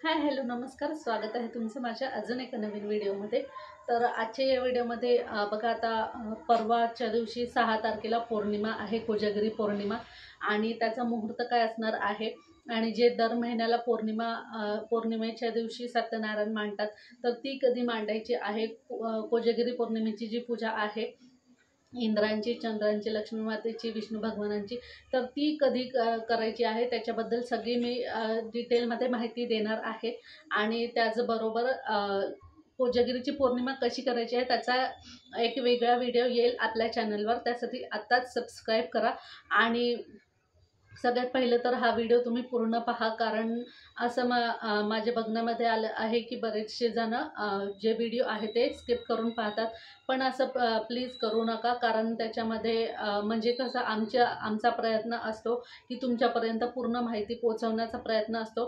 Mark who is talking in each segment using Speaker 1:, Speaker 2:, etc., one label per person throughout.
Speaker 1: Hi hello नमस्कार, स्वागत आहे तुमचं माझ्या अजून एका नवीन व्हिडिओमध्ये। तर आजच्या या व्हिडिओमध्ये बघा आता परवाच्या दिवशी 6 तारखेला पौर्णिमा आहे, कोजागिरी पौर्णिमा। आणि त्याचा मुहूर्त काय असणार आहे आणि जे दर महिन्याला पौर्णिमेच्या दिवशी सत्यनारायण मांडतात, तर ती कधी मांडायची आहे। कोजागिरी पौर्णिमेची जी पूजा आहे इंद्रांची, चंद्रांची, लक्ष्मी मातेची, विष्णू भगवानांची, तर ती कधी करायची आहे त्याच्याबद्दल सगळी मी डिटेलमध्ये माहिती देणार आहे। आणि त्याचबरोबर कोजागिरीची पौर्णिमा कशी करायची आहे त्याचा एक वेगळा व्हिडिओ येईल आपल्या चॅनलवर, त्यासाठी आत्ताच सबस्क्राईब करा। आणि सगळ्यात पहिलं तर हा व्हिडिओ तुम्ही पूर्ण पहा, कारण असं माझ्या बघण्यामध्ये आलं आहे की बरेचसे जण जे व्हिडिओ आहे ते स्किप करून पाहतात, पण असं प्लीज करू नका, कारण त्याच्यामध्ये म्हणजे कसं आमचा प्रयत्न असतो की तुमच्यापर्यंत पूर्ण माहिती पोहोचवण्याचा प्रयत्न असतो,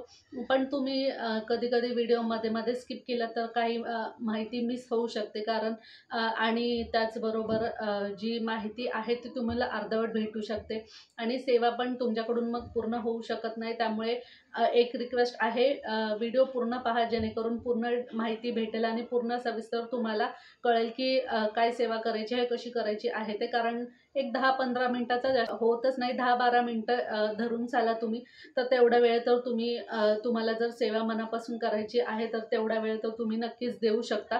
Speaker 1: पण तुम्ही कधी कधी व्हिडिओ मध्ये स्किप केलं तर काही माहिती मिस होऊ शकते, कारण आणि त्याचबरोबर जी माहिती आहे ती तुम्हाला अर्धवट भेटू शकते आणि सेवा पण तुमच्याकडून मग पूर्ण होऊ शकत नाही। त्यामुळे एक रिक्वेस्ट आहे, व्हिडिओ पूर्ण पहा जेणेकरून पूर्ण माहिती भेटेल आणि पूर्ण सविस्तर तुम्हाला कळेल की काय सेवा करायची आहे, कशी करायची आहे ते। कारण एक 10-15 मिनिटाचा होतच नाही, 10-12 मिनिटं धरून चाला तुम्ही, तर तेवढा वेळ तर तुम्हाला जर सेवा मनापासून करायची आहे तर तेवढा वेळ तर तुम्ही नक्कीच देऊ शकता।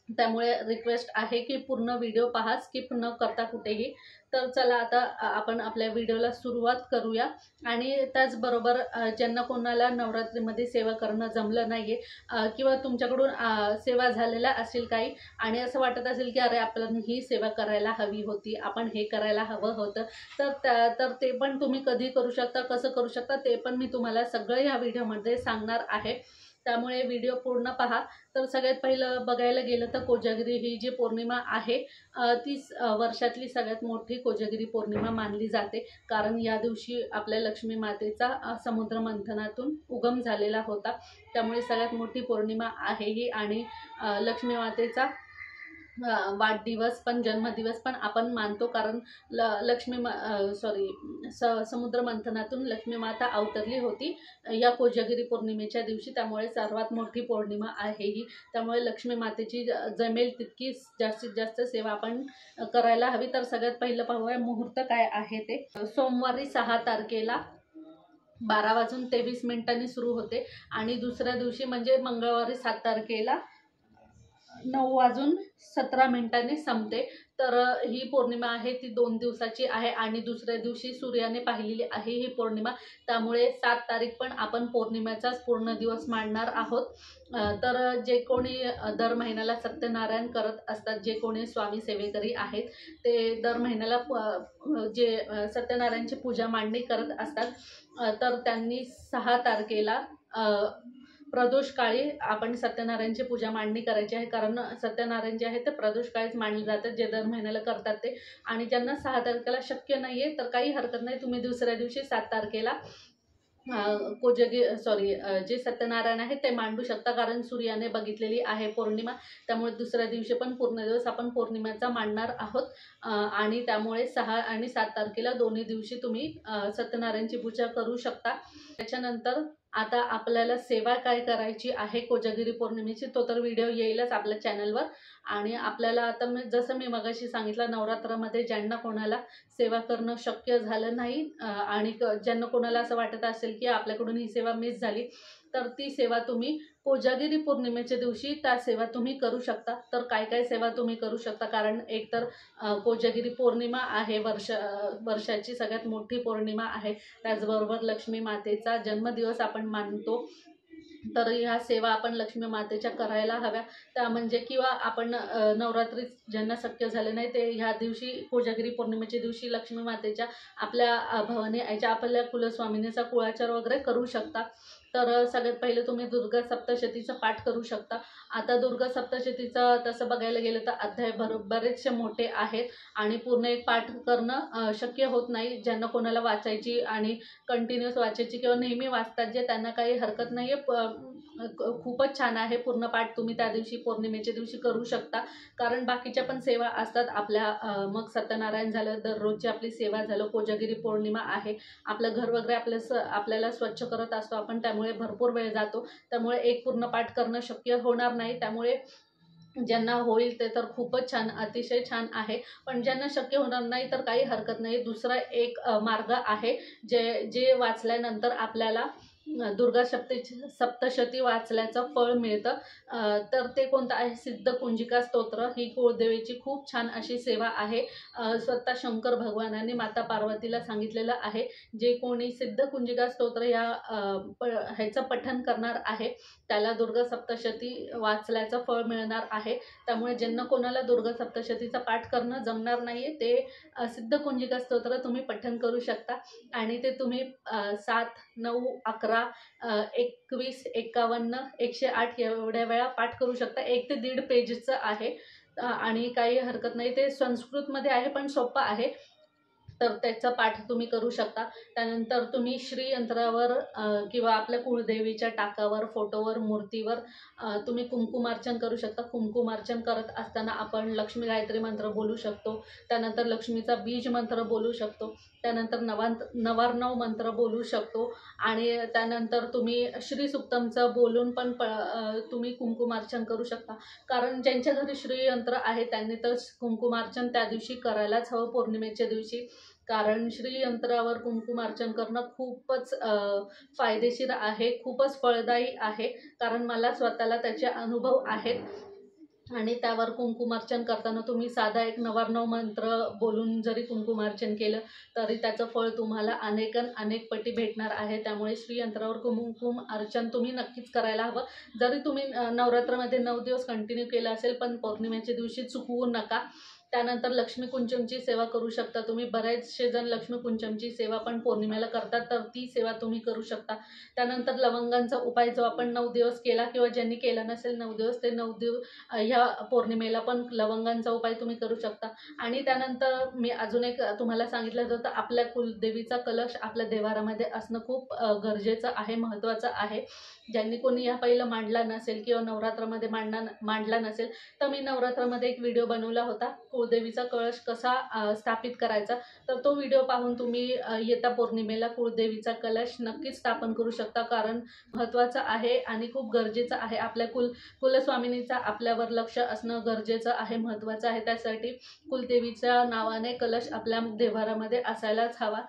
Speaker 1: त्यामुळे रिक्वेस्ट आहे की पूर्ण व्हिडिओ पहा, स्किप न करता कुठेही। तर चला आता आपण आपल्या व्हिडिओला सुरुवात करूया। आणि त्याचबरोबर ज्यांना कोणाला नवरात्रीमध्ये सेवा करणं जमलं नाहीये किंवा तुमच्याकडून सेवा झालेला असेल काही आणि असं वाटत असेल की अरे आपण ही सेवा करायला हवी होती, आपण हे करायला हवं होतं, तर ते पण तुम्ही कधी करू शकता, कसं करू शकता ते पण मी तुम्हाला सगळं ह्या व्हिडिओमध्ये सांगणार आहे। त्यामुळे व्हिडिओ पूर्ण पहा। तर सगळ्यात पहिलं बघायला गेलं तर कोजागिरी ही जी पौर्णिमा आहे ती वर्षातली सगळ्यात मोठी कोजागिरी पौर्णिमा मानली जाते, कारण या दिवशी आपल्या लक्ष्मी मातेचा समुद्र मंथनातून उगम झालेला होता। त्यामुळे सगळ्यात मोठी पौर्णिमा आहे ही। आणि लक्ष्मी मातेचा वाढदिवस पण, जन्मदिवस पण आपण मानतो, कारण समुद्र मंथनातून लक्ष्मी माता अवतरली होती या कोजागिरी पौर्णिमेच्या दिवशी। त्यामुळे सर्वात मोठी पौर्णिमा आहे ही। त्यामुळे लक्ष्मी मातेची जमेल तितकी जास्तीत जास्त सेवा आपण करायला हवी। तर सगळ्यात पहिलं पाहूया मुहूर्त काय आहे ते। सोमवारी 6 तारखेला 12:23 सुरू होते आणि दुसऱ्या दिवशी म्हणजे मंगळवारी 7 तारखेला 9:17 संपते। तर ही पौर्णिमा आहे ती 2 दिवसाची आहे आणि दुसऱ्या दिवशी सूर्याने पाहिलेली आहे ही पौर्णिमा। त्यामुळे 7 तारीख पण आपण पौर्णिमेचाच पूर्ण दिवस मांडणार आहोत। तर जे कोणी दर महिन्याला सत्यनारायण करत असतात, जे कोणी स्वामी सेवेकरी आहेत, ते दर महिन्याला जे सत्यनारायणची पूजा मांडणी करत असतात, तर त्यांनी 6 तारखेला प्रदोष काळी आपण सत्यनारायणची पूजा मांडणी करायची आहे, कारण सत्यनारायण जे आहे ते प्रदोष काळीच मांडले जातात, जे दर महिन्याला करतात ते। आणि ज्यांना 6 तारखेला शक्य नाहीये तर काही हरकत नाही, तुम्ही दुसऱ्या दिवशी 7 तारखेला जे सत्यनारायण आहे ते मांडू शकता, कारण सूर्याने बघितलेली आहे पौर्णिमा। त्यामुळे दुसऱ्या दिवशी पण पूर्ण दिवस आपण पौर्णिमेचा मांडणार आहोत। आणि त्यामुळे 6 आणि 7 तारखेला दोन्ही दिवशी तुम्ही सत्यनारायणची पूजा करू शकता। त्याच्यानंतर आता आपल्याला सेवा काय करायची आहे कोजागिरी पौर्णिमेची, तो तर व्हिडिओ येईलच आपल्या चॅनलवर। आणि आपल्याला आता जसं मी मगाशी सांगितलं, नवरात्रामध्ये ज्यांना कोणाला सेवा करणं शक्य झालं नाही आणि ज्यांना कोणाला असं वाटत असेल की आपल्याकडून ही सेवा मिस झाली, तर ती सेवा तुम्ही कोजागिरी पौर्णिमेच्या दिवशी त्या सेवा तुम्ही करू शकता। तर काय काय सेवा तुम्ही करू शकता, कारण एक तर कोजागिरी पौर्णिमा आहे, वर्षाची सगळ्यात मोठी पौर्णिमा आहे। त्याचबरोबर लक्ष्मी मातेचा जन्मदिवस आपण मानतो, तर ह्या सेवा आपण लक्ष्मी मातेच्या करायला हव्या। त्या म्हणजे किंवा आपण नवरात्री ज्यांना शक्य झाले नाही ते ह्या दिवशी कोजागिरी पौर्णिमेच्या दिवशी लक्ष्मी मातेच्या आपल्या भवानी आईच्या, आपल्या कुलस्वामिनीचा कुळाचार वगैरे करू शकता। तर सगळ्यात पहिले तुम्ही दुर्गा सप्तशतीचा पाठ करू शकता। आता दुर्गा सप्तशतीचं तसं बघायला गेलं तर अध्याय बरेचसे मोठे आहेत आणि पूर्ण एक पाठ करणं शक्य होत नाही। ज्यांना कोणाला वाचायची आणि कंटिन्यूस वाचायची किंवा नेहमी वाचतात जे, त्यांना काही हरकत नाही आहे, खूपच छान आहे। पूर्ण पाठ तुम्ही त्या दिवशी पौर्णिमेच्या दिवशी करू शकता, कारण बाकीच्या पण सेवा असतात आपल्या, मग सत्यनारायण झालं, दररोजची आपली सेवा झालं, कोजागिरी पौर्णिमा आहे, आपलं घर वगैरे आपल्याला स्वच्छ करत असतो आपण, त्यामुळे त्यामुळे भरपूर वेळ जातो, त्यामुळे एक पूर्ण पाठ करणं शक्य होणार नाही. त्यामुळे ज्यांना होईल ते तर खूपच छान, अतिशय छान आहे. पण ज्यांना शक्य होणार नाही तर काही हरकत नाही. दुसरा एक मार्ग आहे, जे वाचल्यानंतर आपल्याला दुर्गा सप्तशती वाचल्याचं फळ मिळतं. तर ते कोणतं आहे? सिद्ध कुंजिका स्तोत्र. ही कुळदेवीची खूप छान अशी सेवा आहे. स्वतः शंकर भगवानांनी माता पार्वतीला सांगितलेलं आहे, जे कोणी सिद्ध कुंजिका स्तोत्र ह्याचं पठण करणार आहे त्याला दुर्गा सप्तशती वाचल्याचं फळ मिळणार आहे. त्यामुळे ज्यांना कोणाला दुर्गा सप्तशतीचा पाठ करणं जमणार नाहीये ते सिद्ध कुंजिका स्तोत्र तुम्ही पठण करू शकता. आणि ते तुम्ही 7, 9, 11, 21, 51, 108 एवढ्या वेळा पाठ करू शकता. 1 ते 1.5 पेजचं आहे आणि काही हरकत नाही. ते संस्कृतमध्ये आहे पण सोपं आहे, तर त्याचा पाठ तुम्ही करू शकता. त्यानंतर तुम्ही श्रीयंत्रावर किंवा आपल्या कुळदेवीच्या टाकावर, फोटोवर, मूर्तीवर तुम्ही कुंकुमार्चन करू शकता. कुंकुमार्चन करत असताना आपण लक्ष्मी गायत्री मंत्र बोलू शकतो. त्यानंतर लक्ष्मीचा बीज मंत्र बोलू शकतो. त्यानंतर नवार्णव मंत्र बोलू शकतो. आणि त्यानंतर तुम्ही श्रीसुक्तमचं बोलून पण तुम्ही कुंकुमार्चन करू शकता. कारण ज्यांच्या घरी श्रीयंत्र आहे त्यांनी तर कुंकुमार्चन त्या दिवशी करायलाच हवं, पौर्णिमेच्या दिवशी. कारण श्रीयंत्रावर कुंकुमार्चन करणं खूपच फायदेशीर आहे, खूपच फळदायी आहे. कारण मला स्वतःला त्याचे अनुभव आहेत. आणि त्यावर कुंकुमार्चन करताना तुम्ही साधा एक नवार्णव मंत्र बोलून जरी कुंकुमार्चन केलं तरी त्याचं फळ तुम्हाला अनेक पटी भेटणार आहे. त्यामुळे श्रीयंत्रावर कुंकुम अर्चन तुम्ही नक्कीच करायला हवं. जरी तुम्ही नवरात्रामध्ये 9 दिवस कंटिन्यू केलं असेल पण पौर्णिमेच्या दिवशी चुकवू नका. त्यानंतर लक्ष्मी कुंचमची सेवा करू शकता तुम्ही. बरेचसे जण लक्ष्मी कुंचमची सेवा पण पौर्णिमेला करतात, तर ती सेवा तुम्ही करू शकता. त्यानंतर लवंगांचा उपाय जो आपण 9 दिवस केला किंवा ज्यांनी केला नसेल 9 दिवस, ते 9 दिवस ह्या पौर्णिमेला पण लवंगांचा उपाय तुम्ही करू शकता. आणि त्यानंतर मी अजून एक तुम्हाला सांगितलं होतं, आपल्या कुलदेवीचा कलश आपल्या देवारामध्ये असणं खूप गरजेचं आहे, महत्त्वाचं आहे. ज्यांनी कोणी या पहिलं मांडला नसेल किंवा नवरात्रामध्ये मांडला नसेल, तर मी नवरात्रामध्ये एक व्हिडिओ बनवला होता, कुळदेवीचा कळश कसा स्थापित करायचा. तर तो व्हिडिओ पाहून तुम्ही येत्या पौर्णिमेला कुळदेवीचा कलश नक्कीच स्थापन करू शकता. कारण महत्त्वाचं आहे आणि खूप गरजेचं आहे. आपल्या कुलस्वामिनीचा आपल्यावर लक्ष असणं गरजेचं आहे, महत्त्वाचं आहे. त्यासाठी कुलदेवीच्या नावाने कलश आपल्या देवारामध्ये असायलाच हवा.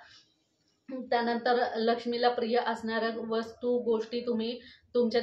Speaker 1: त्यानंतर लक्ष्मीला प्रिय असणाऱ्या वस्तू, गोष्टी तुम्ही तुमच्या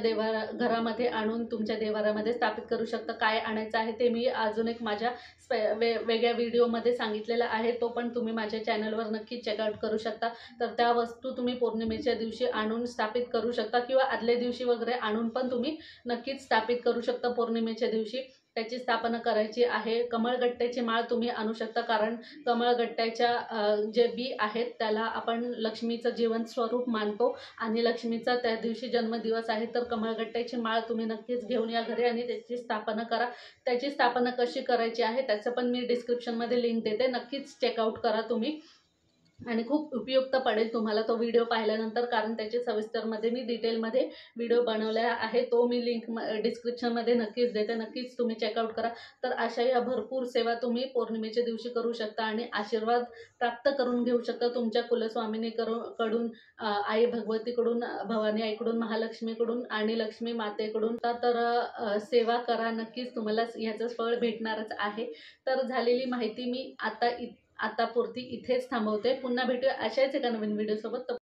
Speaker 1: घरामध्ये आणून तुमच्या देवारामध्ये स्थापित करू शकता. काय आणायचं आहे ते मी अजून एक माझ्या वेगळ्या व्हिडिओमध्ये सांगितलेलं आहे, तो पण तुम्ही माझ्या चॅनलवर नक्की चेकआउट करू शकता. तर त्या वस्तू तुम्ही पौर्णिमेच्या दिवशी आणून स्थापित करू शकता किंवा आदल्या दिवशी वगैरे आणून पण तुम्ही नक्कीच स्थापित करू शकता. पौर्णिमेच्या दिवशी त्याची स्थापना करायची आहे. कमळगट्ट्याची माळ तुम्ही आणू शकता, कारण कमळगट्ट्याच्या जे बी आहेत त्याला आपण लक्ष्मीचं जिवंत स्वरूप मानतो आणि लक्ष्मीचा त्या दिवशी जन्मदिवस आहे. तर कमळगट्ट्याची माळ तुम्ही नक्कीच घेऊन या घरी आणि त्याची स्थापना करा. त्याची स्थापना कशी करायची आहे त्याचं पण मी डिस्क्रिप्शनमध्ये लिंक देते, नक्कीच चेकआउट करा तुम्ही. आणि खूप उपयुक्त पडेल तुम्हाला तो व्हिडिओ पाहिल्यानंतर, कारण त्याचे सविस्तरमध्ये मी डिटेलमध्ये व्हिडिओ बनवला आहे. तो मी लिंक डिस्क्रिप्शनमध्ये नक्कीच देते, नक्कीच तुम्ही चेकआउट करा. तर अशा या भरपूर सेवा तुम्ही पौर्णिमेच्या दिवशी करू शकता आणि आशीर्वाद प्राप्त करून घेऊ शकता तुमच्या कुलस्वामिनीकडून, आई भगवतीकडून, भवानी आईकडून, महालक्ष्मीकडून आणि लक्ष्मी मातेकडून. तर सेवा करा, नक्कीच तुम्हाला ह्याचं फळ भेटणारच आहे. तर झालेली माहिती मी आतापुरती इथेच थांबवते. पुन्हा भेटूया अशाच एका नवीन व्हिडिओसोबत.